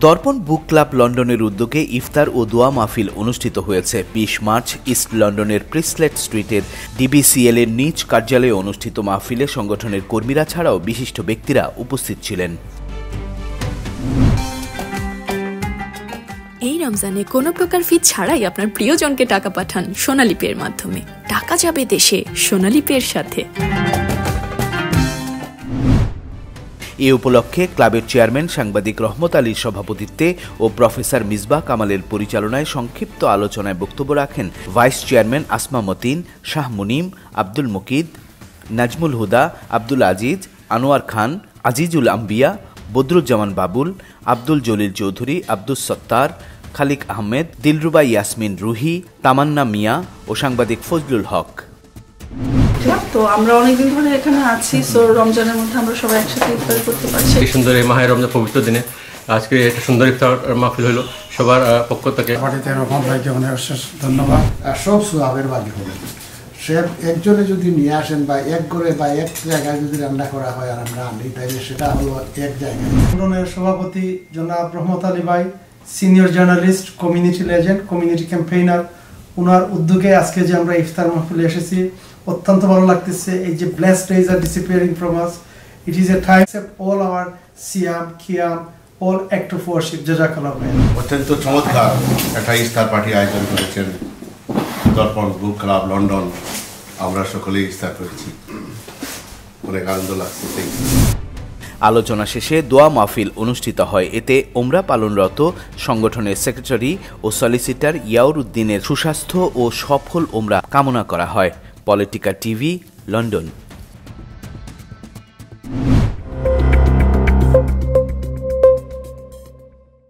দর্পণ বুক club লন্ডনের উদ্যোগে ইফতার ও দোয়া মাহফিল অনুষ্ঠিত হয়েছে। ২০ মার্চ ইস্ট লন্ডনের প্রিসলেট স্ট্রিটের ডিবিসিএল এর নিজ কার্যালয়ে অনুষ্ঠিত মাহফিলে সংগঠনের কর্মীরা ছাড়াও বিশিষ্ট ব্যক্তিরা উপস্থিত ছিলেন। এই রমজানে কোনো প্রকার ফি ছাড়াই আপনার প্রিয়জনকে টাকা পাঠান সোনালী পের মাধ্যমে। টাকা যাবে দেশে সোনালী পের সাথে। এ উপলক্ষে ক্লাবের চেয়ারম্যান সাংবাদিক রহমত আলীর সভাপতিত্বে ও প্রফেসর মিসবাহ কামালের পরিচালনায় সংক্ষিপ্ত আলোচনায় বক্তব্য রাখেন ভাইস চেয়ারম্যান আসমা মতিন, শাহ মুনিম, আব্দুল মুকিদ, নাজমুল হুদা, আব্দুল আজিজ, আনোয়ার খান, আজিজুল আম্বিয়া, বদরুজ্জামান বাবুল, আব্দুল জলিল চৌধুরী, আব্দুস সত্তার, খালিক আহমেদ, দিলরুবা ইয়াসমিন রুহি, তামান্না মিয়া ও সাংবাদিক ফজলুল হক। তো আমরা অনেকদিন ধরে এখানে আছি, সো রমজানের মধ্যে আমরা সবাই একসাথে ইফতার করতে পারছি। এই সুন্দর এই মাহে রমজান পবিত্র দিনে আজকে একটা সুন্দর ইফতার মাহফিল হলো। সবার পক্ষ থেকে রহমান ভাইকে অনেক অশেষ ধন্যবাদ। সব সুহাবের বাকি হবে সে একজনে যদি নিয়ে আসেন বা এক করে বা এক জায়গায় যদি রান্না করা হয় আর আমরা আনি, তাইলে সেটা হলো এক জায়গায়। লন্ডনের সভাপতি জনাব রহমত আলী ভাই, senior journalist, community legend, community campaigner, ওনার উদ্যোগে আজকে যে আমরা ইফতার মাহফিলে এসেছি অত্যন্ত ভালো লাগতেছে। এই যে blessed days are disappearing from us, it is a time to accept all our siyam, qiyam, all act of worship. জাযাকাল্লাহ ভাই। অত্যন্ত চমৎকার একটা ইফতার পার্টি আয়োজন করেছেন দর্পণ বুক ক্লাব লন্ডন। আমরা সকলেই ইফতার করেছি, অনেক আনন্দ লাগছে। আলোচনা শেষে দোয়া মাহফিল অনুষ্ঠিত হয়। এতে ওমরা পালনরত সংগঠনের সেক্রেটারি ও সলিসিটার ইয়াউর উদ্দিনের সুস্বাস্থ্য ও সফল ওমরা কামনা করা হয়। Politika TV, London.